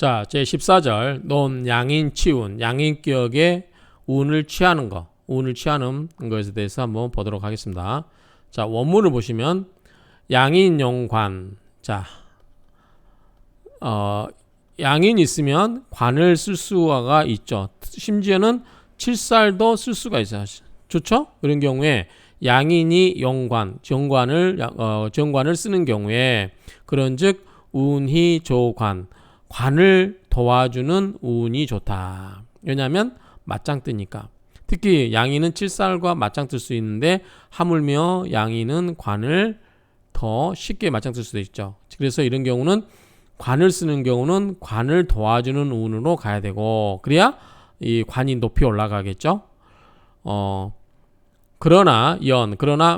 자, 제14절 논 양인 치운 양인격의 운을 취하는 거, 운을 취하는 것에 대해서 한번 보도록 하겠습니다. 자, 원문을 보시면 양인용관. 자, 양인 있으면 관을 쓸 수가 있죠. 심지어는 칠살도 쓸 수가 있어요. 좋죠? 그런 경우에 양인이 정관을 쓰는 경우에 그런즉 운희 조관, 관을 도와주는 운이 좋다. 왜냐하면 맞짱 뜨니까. 특히 양인은 칠살과 맞짱 뜰 수 있는데 하물며 양인은 관을 더 쉽게 맞짱 뜰 수도 있죠. 그래서 이런 경우는 관을 쓰는 경우는 관을 도와주는 운으로 가야 되고, 그래야 이 관이 높이 올라가겠죠. 그러나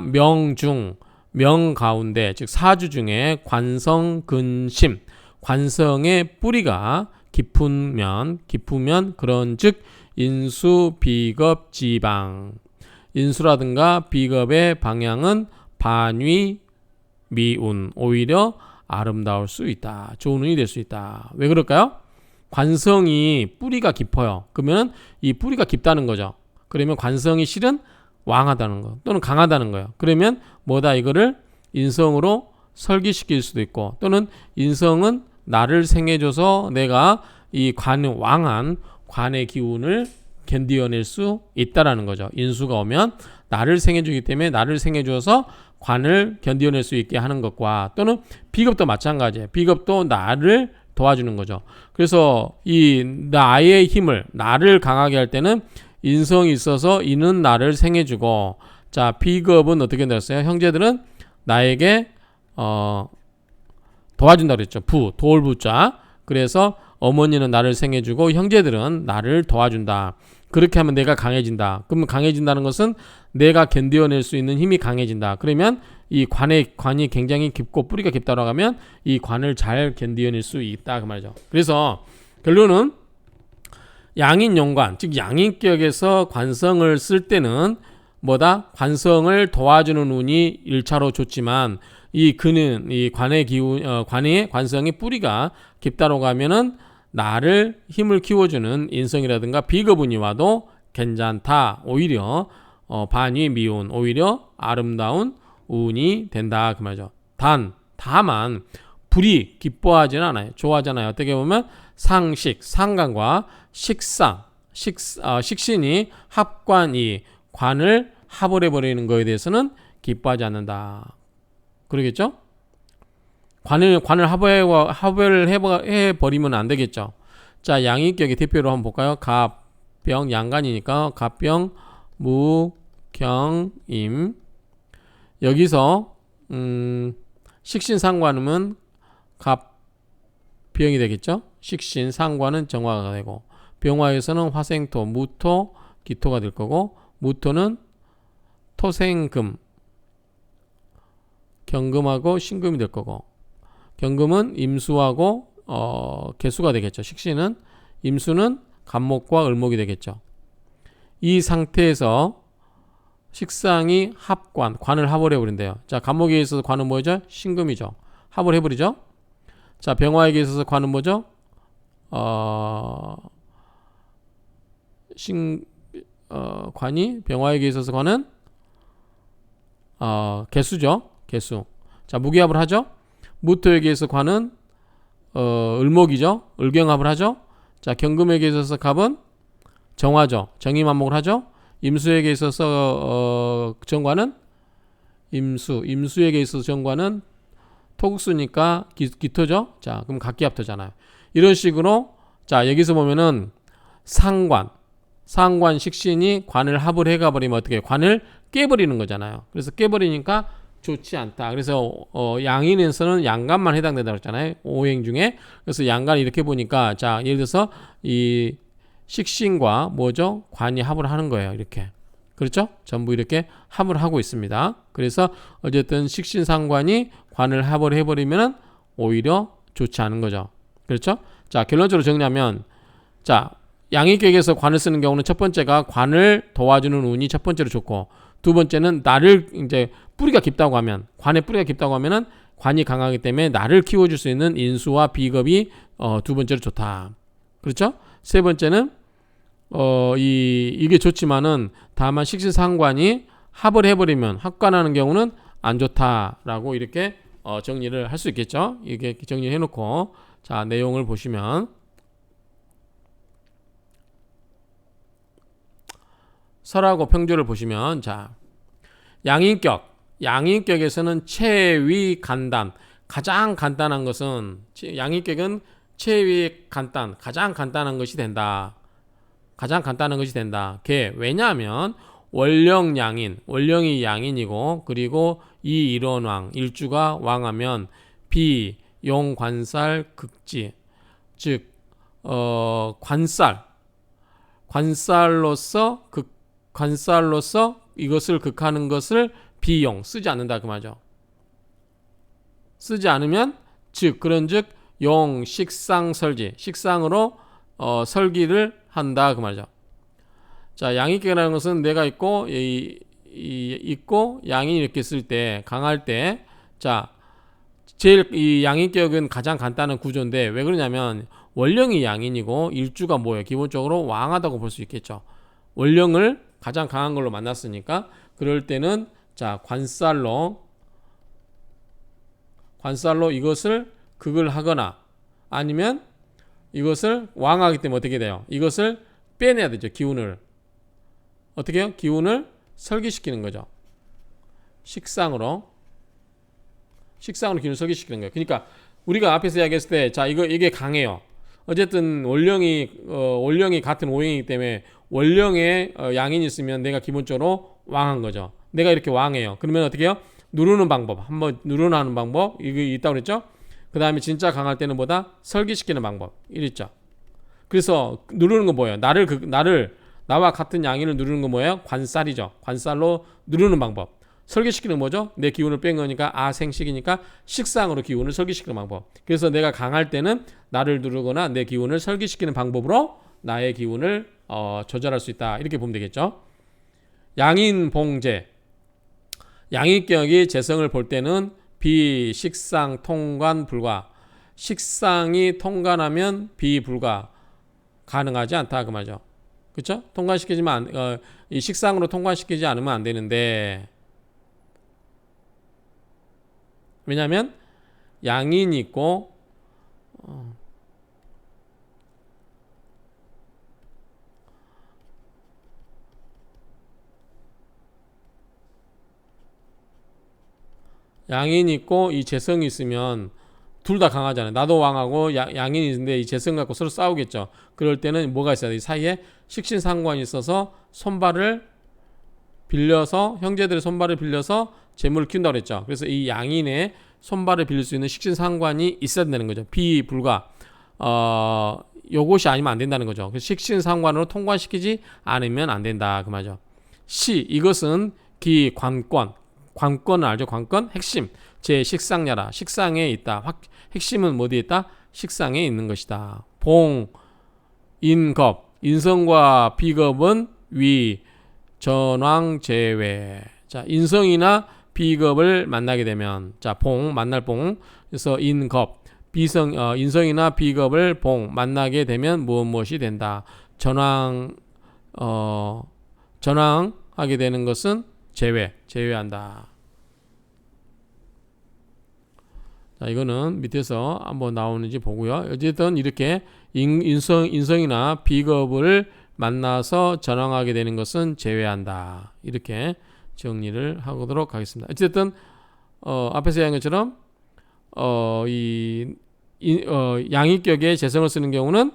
명중, 명 가운데, 즉 사주 중에 관성 근심, 관성의 뿌리가 깊으면 그런즉 인수 비겁 지방, 인수라든가 비겁의 방향은 반위 미운, 오히려 아름다울 수 있다. 좋은 운이 될 수 있다. 왜 그럴까요? 관성이 뿌리가 깊어요. 그러면 이 뿌리가 깊다는 거죠. 그러면 관성이 실은 왕하다는 거 또는 강하다는 거예요. 그러면 뭐다, 이거를 인성으로 설계시킬 수도 있고, 또는 인성은 나를 생해줘서 내가 이 왕한 관의 기운을 견디어낼 수 있다라는 거죠. 인수가 오면 나를 생해주기 때문에 나를 생해줘서 관을 견디어낼 수 있게 하는 것과, 또는 비겁도 마찬가지예요. 비겁도 나를 도와주는 거죠. 그래서 이 나의 힘을, 나를 강하게 할 때는 인성이 있어서 이는 나를 생해주고, 자, 비겁은 어떻게 되었어요? 형제들은 나에게 도와준다 그랬죠. 돌부자. 그래서 어머니는 나를 생해주고 형제들은 나를 도와준다. 그렇게 하면 내가 강해진다. 그러면 강해진다는 것은 내가 견뎌낼 수 있는 힘이 강해진다. 그러면 이 관이 굉장히 깊고 뿌리가 깊다고 하면 이 관을 잘 견뎌낼 수 있다, 그 말이죠. 그래서 결론은 양인용관, 즉 양인격에서 관성을 쓸 때는 뭐다? 관성을 도와주는 운이 1차로 좋지만, 이 관성의 뿌리가 깊다고 하면은 나를 힘을 키워주는 인성이라든가 비겁운이 와도 괜찮다. 오히려 반위 미운, 오히려 아름다운 운이 된다, 그 말이죠. 다만 불이 기뻐하지는 않아요. 좋아하잖아요. 어떻게 보면 상관과 식신이 합관이 관을 합을 해버리는 거에 대해서는 기뻐하지 않는다. 그러겠죠? 관을 합을 해버리면 안 되겠죠. 자, 양인격의 대표로 한번 볼까요? 갑병, 양간이니까 갑병, 무경임. 여기서 식신상관은 갑병이 되겠죠? 식신상관은 정화가 되고, 병화에서는 화생토, 무토, 기토가 될 거고, 무토는 토생금, 경금하고 신금이 될 거고, 경금은 임수하고 개수가 되겠죠. 식신은, 임수는 간목과 을목이 되겠죠. 이 상태에서 식상이 관을 합을 해버린대요. 자, 간목에 있어서 관은 뭐죠? 신금이죠. 합을 해버리죠. 자, 병화에게 있어서 관은 뭐죠? 관이 병화에게 있어서 관은 개수죠. 개수. 자, 무기합을 하죠. 무토에게 있어서 관은 을목이죠. 을경합을 하죠. 자, 경금에게 있어서 갑은 정화죠. 정임합목을 하죠. 임수에게 있어서 정관은 임수에게 있어서 정관은 토국수니까 기토죠. 자, 그럼 각기합토잖아요. 이런 식으로, 자, 여기서 보면은 상관 식신이 관을 합을 해가버리면 어떻게 해요? 관을 깨버리는 거잖아요. 그래서 깨버리니까 좋지 않다. 그래서 양인에서는 양간만 해당된다고 했잖아요. 오행 중에. 그래서 양간 이렇게 보니까, 자, 예를 들어서 이 식신과 뭐죠? 관이 합을 하는 거예요. 이렇게. 그렇죠? 전부 이렇게 합을 하고 있습니다. 그래서 어쨌든 식신상관이 관을 합을 해버리면 오히려 좋지 않은 거죠. 그렇죠? 자, 결론적으로 정리하면, 자, 양인격에서 관을 쓰는 경우는 첫 번째가 관을 도와주는 운이 첫 번째로 좋고, 두 번째는 나를 이제 뿌리가 깊다고 하면, 관의 뿌리가 깊다고 하면은 관이 강하기 때문에 나를 키워줄 수 있는 인수와 비겁이 두 번째로 좋다. 그렇죠? 세 번째는 이게 좋지만은 다만 식신상관이 합을 해버리면 합관하는 경우는 안 좋다라고 이렇게 정리를 할 수 있겠죠. 이게 정리해 놓고 자 내용을 보시면 설하고 평조를 보시면 자 양인격에서는 최위 간단 가장 간단한 것은 양인격은 최위 간단 가장 간단한 것이 된다. 가장 간단한 것이 된다. 왜냐하면 원령양인 원령이 양인이고 그리고 이일원왕 일주가 왕하면 비용관살 극지 즉 관살로서 이것을 극하는 것을 비용 쓰지 않는다 그 말이죠. 쓰지 않으면 즉 그런즉 용 식상 설지 식상으로 설기를 한다 그 말이죠. 자 양인격이라는 것은 내가 있고 있고 양인이 이렇게 있을 때 강할 때 자 제일 이 양인격은 가장 간단한 구조인데 왜 그러냐면 원령이 양인이고 일주가 뭐예요? 기본적으로 왕하다고 볼 수 있겠죠. 원령을 가장 강한 걸로 만났으니까 그럴 때는 자 관살로 이것을 극을 하거나 아니면 이것을 왕하기 때문에 어떻게 돼요? 이것을 빼내야 되죠. 기운을 어떻게 해요? 기운을 설기시키는 거죠. 식상으로 기운을 설기시키는 거예요. 그러니까 우리가 앞에서 이야기했을 때 자 이게 강해요. 어쨌든 원령이 같은 오행이기 때문에 원령에 양인이 있으면 내가 기본적으로 왕한 거죠. 내가 이렇게 왕해요. 그러면 어떻게 해요? 누르는 방법 한번 누르는 방법 이거 있다고 그랬죠. 그 다음에 진짜 강할 때는 뭐다? 설기시키는 방법 이랬죠. 그래서 누르는 건 뭐예요? 나와 같은 양인을 누르는 건 뭐예요? 관살이죠. 관살로 누르는 방법. 설기시키는 뭐죠? 내 기운을 뺀 거니까 아생식이니까 식상으로 기운을 설기시키는 방법. 그래서 내가 강할 때는 나를 누르거나 내 기운을 설기시키는 방법으로 나의 기운을 조절할 수 있다. 이렇게 보면 되겠죠. 양인봉제 양인격이 재성을 볼 때는 비식상 통관 불가 식상이 통관하면 비불가 가능하지 않다 그 말이죠. 그렇죠? 통관시키지만 이 식상으로 통관시키지 않으면 안 되는데 왜냐하면 양인이 있고 양인이 있고 이 재성이 있으면 둘 다 강하잖아요. 나도 왕하고 양인이 있는데 이 재성 갖고 서로 싸우겠죠. 그럴 때는 뭐가 있어야 돼? 이 사이에 식신상관이 있어서 손발을 빌려서 형제들의 손발을 빌려서 재물을 키운다고 그랬죠. 그래서 이 양인의 손발을 빌릴 수 있는 식신상관이 있어야 된다는 거죠. 비불가 요것이 아니면 안 된다는 거죠. 그래서 식신상관으로 통관시키지 않으면 안 된다 그 말이죠. 이것은 관건을 알죠? 관건 핵심 제 식상야라 식상에 있다. 핵심은 어디에 있다? 식상에 있는 것이다. 인겁 인성과 비겁은 위 전왕 제외. 자 인성이나 비겁을 만나게 되면 자 만날 그래서 인겁 인성이나 비겁을 만나게 되면 무엇이 된다. 전왕하게 되는 것은 제외한다. 자 이거는 밑에서 한번 나오는지 보고요. 어쨌든 이렇게 인성이나 비겁을 만나서 전황하게 되는 것은 제외한다. 이렇게 정리를 하도록 하겠습니다. 어쨌든 앞에서 이야기한 것처럼 양익격의 재성을 쓰는 경우는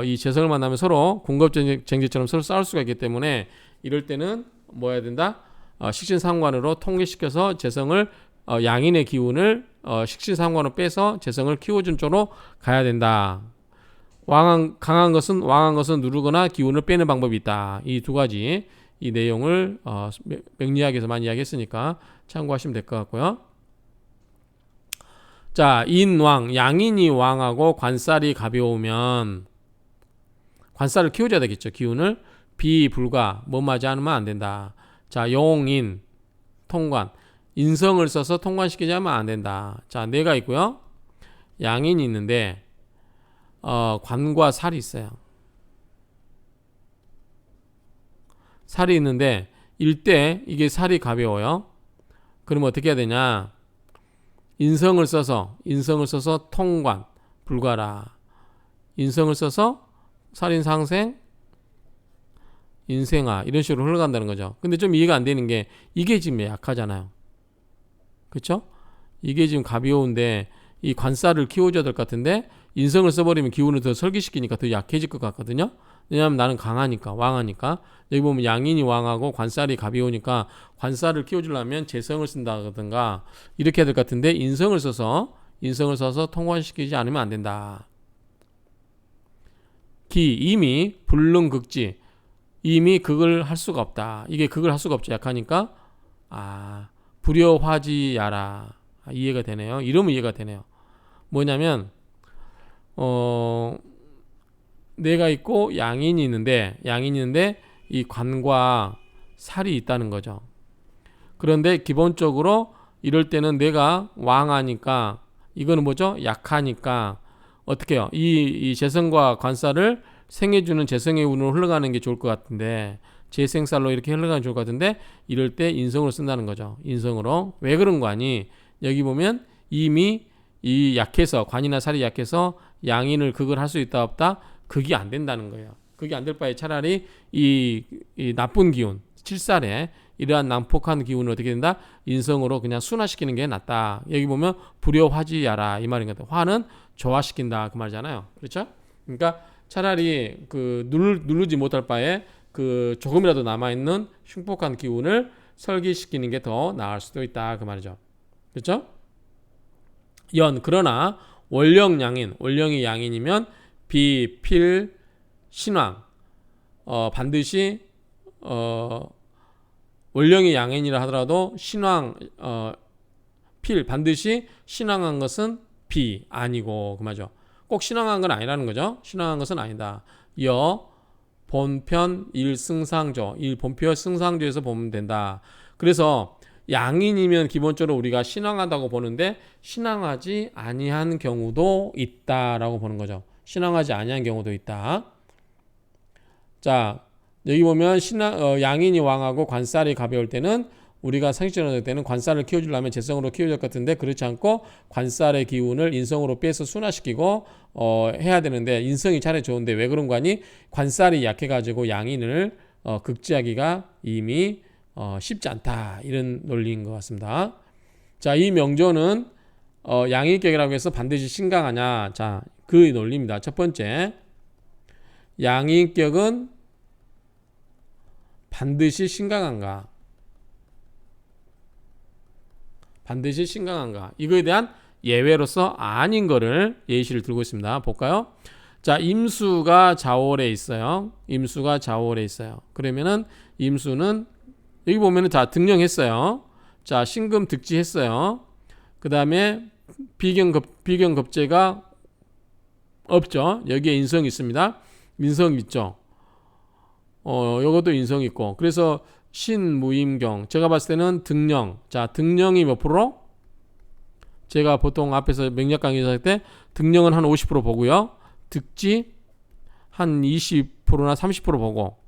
이 재성을 만나면 서로 공급쟁제처럼 서로 싸울 수가 있기 때문에 이럴 때는 뭐 해야 된다? 식신상관으로 통일시켜서 재성을 양인의 기운을 식신상관으로 빼서 재성을 키워준 쪽으로 가야 된다. 강한 것은 누르거나 기운을 빼는 방법이 있다. 이 두 가지 이 내용을 명리학에서 많이 이야기했으니까 참고하시면 될 것 같고요. 자, 인왕 양인이 왕하고 관살이 가벼우면 관살을 키워줘야 되겠죠. 기운을 비불가 뭐하지 않으면 안 된다. 자, 용인 통관 인성을 써서 통관시키지 않으면 안 된다. 자, 내가 있고요. 양인이 있는데 관과 살이 있어요. 살이 있는데 일대 이게 살이 가벼워요. 그러면 어떻게 해야 되냐? 인성을 써서 통관 불가라. 인성을 써서 살인상생 인생아 이런 식으로 흘러간다는 거죠. 근데 좀 이해가 안 되는 게 이게 지금 약하잖아요. 그렇죠? 이게 지금 가벼운데 이 관살을 키워줘야 될 것 같은데 인성을 써버리면 기운을 더 설기시키니까 더 약해질 것 같거든요. 왜냐하면 나는 강하니까 왕하니까. 여기 보면 양인이 왕하고 관살이 가벼우니까 관살을 키워주려면 재성을 쓴다든가 이렇게 해야 될 것 같은데 인성을 써서 통관시키지 않으면 안 된다. 기 이미 불능극지 이미 극을 할 수가 없다. 이게 극을 할 수가 없죠. 약하니까 불여화지야라. 이해가 되네요. 이러면 이해가 되네요. 뭐냐면 내가 있고 양인이 있는데 이 관과 살이 있다는 거죠. 그런데 기본적으로 이럴 때는 내가 왕하니까 이거는 뭐죠? 약하니까 어떻게 해요? 이 재성과 관살을 생해주는 재성의 운으로 흘러가는 게 좋을 것 같은데 재생살로 이렇게 흘러가는 게 좋을 것 같은데 이럴 때 인성으로 쓴다는 거죠. 인성으로. 왜 그런 거 아니? 여기 보면 이미 이 약해서 관이나 살이 약해서 양인을 극을 할 수 있다 없다? 극이 안 된다는 거예요. 극이 안 될 바에 차라리 이 나쁜 기운, 칠살에 이러한 난폭한 기운을 어떻게 된다? 인성으로 그냥 순화시키는 게 낫다. 여기 보면 불여화지야라 이 말인 것 같아요. 화는 조화시킨다 그 말이잖아요. 그렇죠? 그러니까 차라리 그 누르지 못할 바에 그 조금이라도 남아있는 흉폭한 기운을 설기시키는 게 더 나을 수도 있다 그 말이죠. 그렇죠? 그러나 원령이 양인이면 비필 신왕 반드시 원령이 양인이라 하더라도 신왕 필 반드시 신왕한 것은 비 아니고 그 말이죠. 꼭 신왕한 건 아니라는 거죠. 신왕한 것은 아니다. 본편 일승상조 본편 승상조에서 보면 된다. 그래서 양인이면 기본적으로 우리가 신앙하다고 보는데 신앙하지 아니한 경우도 있다라고 보는 거죠. 신앙하지 아니한 경우도 있다. 자, 여기 보면 양인이 왕하고 관살이 가벼울 때는 우리가 상식적으로 할 때는 관살을 키워주려면 재성으로 키워줄 것 같은데 그렇지 않고 관살의 기운을 인성으로 빼서 순화시키고 해야 되는데 인성이 차라리 좋은데 왜 그런 거 아니? 관살이 약해가지고 양인을 극지하기가 이미 쉽지 않다 이런 논리인 것 같습니다. 자, 이 명조는 양인격이라고 해서 반드시 신강하냐? 자, 그 논리입니다. 첫 번째, 양인격은 반드시 신강한가? 이거에 대한 예외로서 아닌 거를 예시를 들고 있습니다. 볼까요? 자, 임수가 자월에 있어요. 그러면은 임수는 여기 보면은 자 등령했어요. 자 신금 득지했어요. 그 다음에 비경급제가 없죠. 여기에 인성이 있습니다. 인성 있죠. 요것도 인성 있고. 그래서 신무임경 제가 봤을 때는 등령. 자 등령이 몇 프로? 제가 보통 앞에서 명략 강의할 때 등령은 한 50% 보고요. 득지 한 20%나 30% 보고.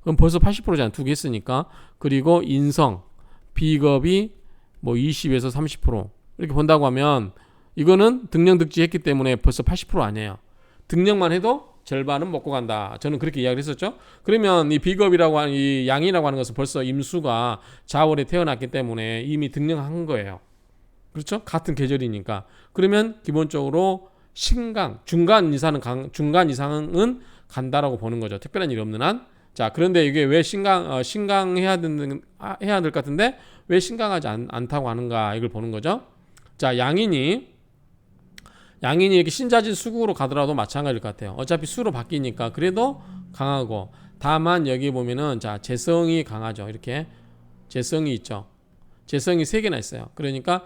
그럼 벌써 80%잖아. 두 개 했으니까. 그리고 인성, 비겁이 뭐 20에서 30% 이렇게 본다고 하면 이거는 등령 득지 했기 때문에 벌써 80% 아니에요. 등령만 해도 절반은 먹고 간다. 저는 그렇게 이야기를 했었죠. 그러면 이 비겁이라고 하는 이 양이라고 하는 것은 벌써 임수가 자월에 태어났기 때문에 이미 등령한 거예요. 그렇죠? 같은 계절이니까. 그러면 기본적으로 신강, 중간 이상은 간다라고 보는 거죠. 특별한 일이 없는 한. 자, 그런데 이게 왜 신강해야 될 것 같은데 왜 신강하지 않다고 하는가 이걸 보는 거죠. 자, 양인이 이렇게 신자진 수국으로 가더라도 마찬가지일 것 같아요. 어차피 수로 바뀌니까 그래도 강하고 다만 여기 보면은 자 재성이 강하죠. 이렇게 재성이 있죠. 재성이 3개나 있어요. 그러니까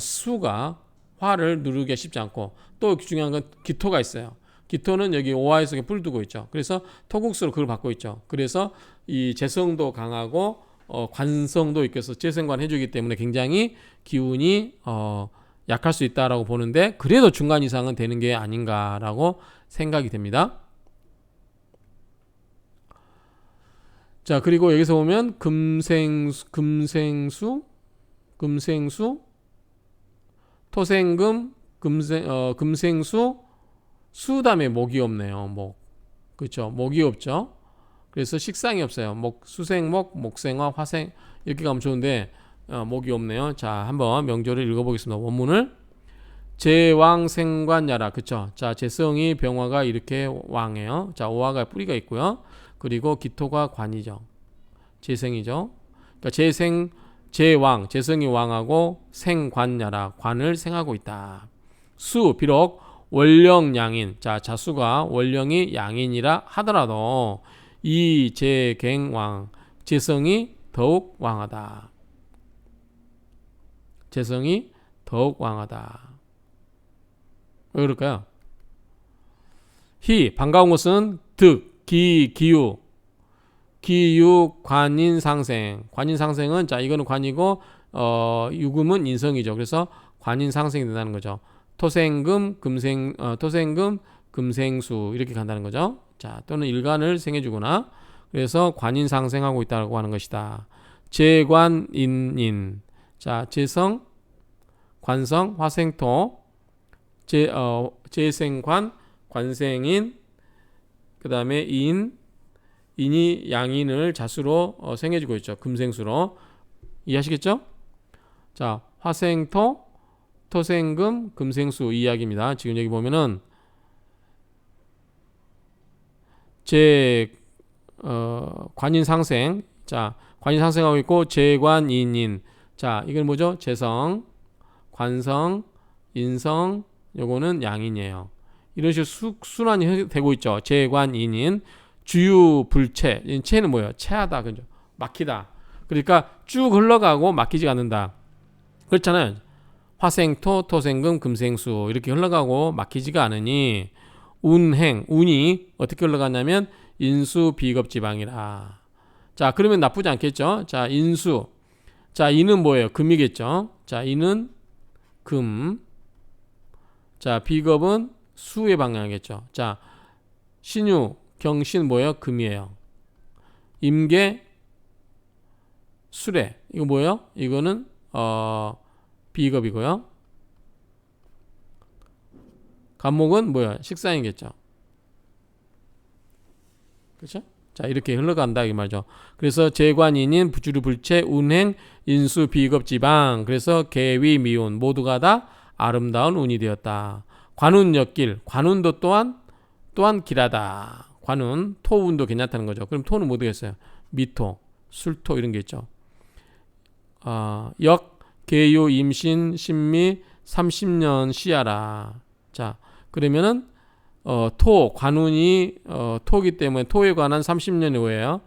수가 화를 누르기가 쉽지 않고 또 중요한 건 기토가 있어요. 기토는 여기 오화의 속에 뿔 두고 있죠. 그래서 토국수로 그걸 받고 있죠. 그래서 이 재성도 강하고 관성도 있겠어 재생관 해주기 때문에 굉장히 기운이 약할 수 있다라고 보는데 그래도 중간 이상은 되는 게 아닌가라고 생각이 됩니다. 자, 그리고 여기서 보면 금생수, 토생금, 금생수, 수 다음에 목이 없네요. 목. 그렇죠. 목이 없죠. 그래서 식상이 없어요. 수생목, 목생화, 화생 이렇게 가면 좋은데 목이 없네요. 자, 한번 명조를 읽어보겠습니다. 원문을 제왕생관야라. 그쵸. 자, 재성이 병화가 이렇게 왕이에요. 자, 오화가 뿌리가 있고요. 그리고 기토가 관이죠. 재생이죠. 그러니까 재성이 왕하고 생관야라. 관을 생하고 있다. 수, 비록 월령양인. 자, 자수가 월령이 양인이라 하더라도 이 재갱왕, 재성이 더욱 왕하다. 재성이 더욱 왕하다. 왜 그럴까요? 희, 반가운 것은 득, 기유, 관인상생. 관인상생은, 자, 이거는 관이고, 유금은 인성이죠. 그래서 관인상생이 된다는 거죠. 토생금, 금생수, 이렇게 간다는 거죠. 자, 또는 일간을 생해주거나, 그래서 관인상생하고 있다고 하는 것이다. 재관인인. 자, 재성, 관성, 화생토, 재생관, 관생인, 그 다음에 인이 양인을 자수로 생해주고 있죠. 금생수로. 이해하시겠죠? 자, 화생토, 토생금, 금생수 이 이야기입니다. 지금 여기 보면은 관인상생. 자, 관인상생하고 있고 재관인인. 자, 이건 뭐죠? 재성, 관성, 인성, 요거는 양인이에요. 이런 식으로 순환이 되고 있죠. 재관인인, 주유불체. 체는 뭐예요? 체하다, 그죠? 막히다. 그러니까 쭉 흘러가고 막히지 않는다. 그렇잖아요. 화생토, 토생금, 금생수 이렇게 흘러가고 막히지가 않으니 운이 어떻게 흘러가냐면 인수 비겁지방이라. 자, 그러면 나쁘지 않겠죠? 자, 인수. 자, 인은 뭐예요? 금이겠죠? 자, 인은 금. 자, 비겁은 수의 방향이겠죠. 자, 신유, 경신 뭐예요? 금이에요. 임계, 수레. 이거 뭐예요? 이거는 비겁이고요. 간목은 뭐야? 식상이겠죠. 그렇죠? 자, 이렇게 흘러간다 이 말이죠. 그래서 재관인인 부주류불체 운행 인수 비겁지방. 그래서 계위 미운 모두가 다 아름다운 운이 되었다. 관운역길. 관운도 또한 길하다. 관운 토운도 괜찮다는 거죠. 그럼 토는 뭐 되겠어요? 미토, 술토 이런 게 있죠. 역 계유 임신 신미 30년 시야라. 자, 그러면은 토 관운이 토기 때문에 토에 관한 30년 후에요.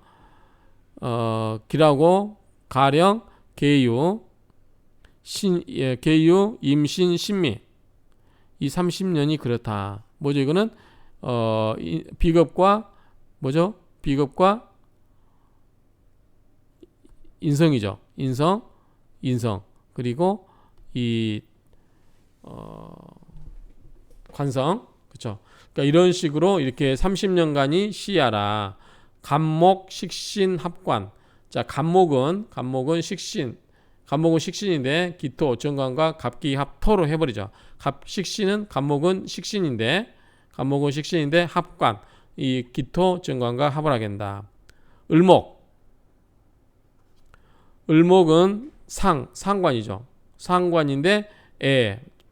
기라고 가령 계유 계유 임신 신미 이 30년이 그렇다. 뭐죠? 이거는 비겁과 뭐죠? 비겁과 인성이죠. 인성 그리고 이 관성. 그렇죠? 그러니까 이런 식으로 이렇게 30년간이 시야라. 간목 식신 합관. 자, 간목은 식신인데 기토 정관과 갑기 합토로 해버리죠. 식신은 간목은 식신인데 합관 이 기토 정관과 합을 하게 된다. 을목은 상관이죠. 상관인데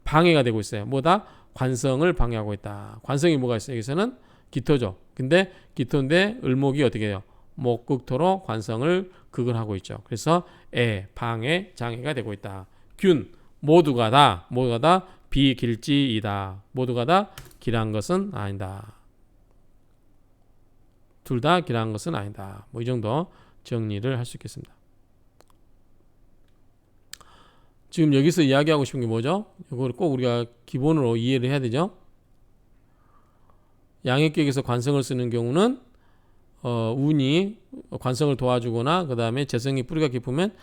방해가 되고 있어요. 뭐다? 관성을 방해하고 있다. 관성이 뭐가 있어요? 여기서는 기토죠. 근데 기토인데 을목이 어떻게 해요? 목극토로 관성을 극을 하고 있죠. 그래서 방해, 장애가 되고 있다. 균, 모두가 다 비길지이다. 모두가 다 길한 것은 아니다. 둘 다 길한 것은 아니다. 뭐 이 정도 정리를 할 수 있겠습니다. 지금 여기서 이야기하고 싶은 게 뭐죠? 이걸 꼭 우리가 기본으로 이해를 해야 되죠. 양액격에서 관성을 쓰는 경우는 운이 관성을 도와주거나 그 다음에 재성이 뿌리가 깊으면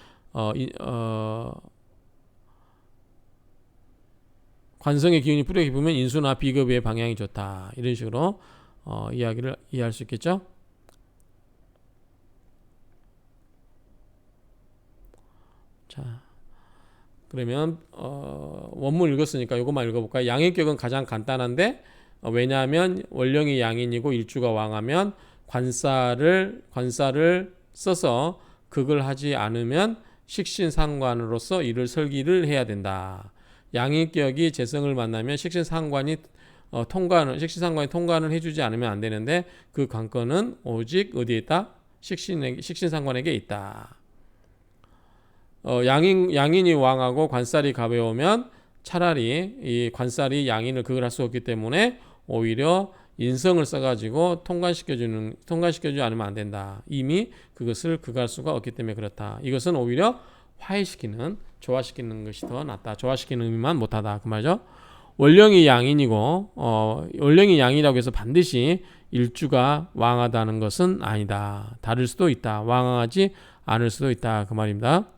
관성의 기운이 뿌리가 깊으면 인수나 비겁의 방향이 좋다. 이런 식으로 이야기를 이해할 수 있겠죠. 자, 그러면 원문 읽었으니까 이것만 읽어볼까요? 양인격은 가장 간단한데 왜냐하면 원령이 양인이고 일주가 왕하면 관사를 써서 극을 하지 않으면 식신상관으로서 이를 설기를 해야 된다. 양인격이 재성을 만나면 식신상관이 통관을 해주지 않으면 안 되는데 그 관건은 오직 어디에 있다? 식신상관에게 있다. 양인이 왕하고 관살이 가벼우면 차라리 이 관살이 양인을 극을 할 수 없기 때문에 오히려 인성을 써가지고 통관시켜주지 않으면 안 된다. 이미 그것을 극할 수가 없기 때문에 그렇다. 이것은 오히려 화해시키는, 조화시키는 것이 더 낫다. 조화시키는 의미만 못하다. 그 말이죠. 원령이 양인이고 원령이 양이라고 해서 반드시 일주가 왕하다는 것은 아니다. 다를 수도 있다. 왕하지 않을 수도 있다. 그 말입니다.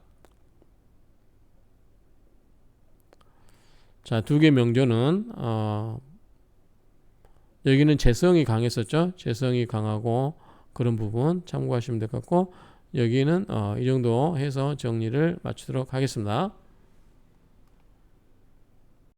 자, 두 개 명조는 여기는 재성이 강했었죠. 재성이 강하고 그런 부분 참고하시면 될 것 같고 여기는 이 정도 해서 정리를 마치도록 하겠습니다.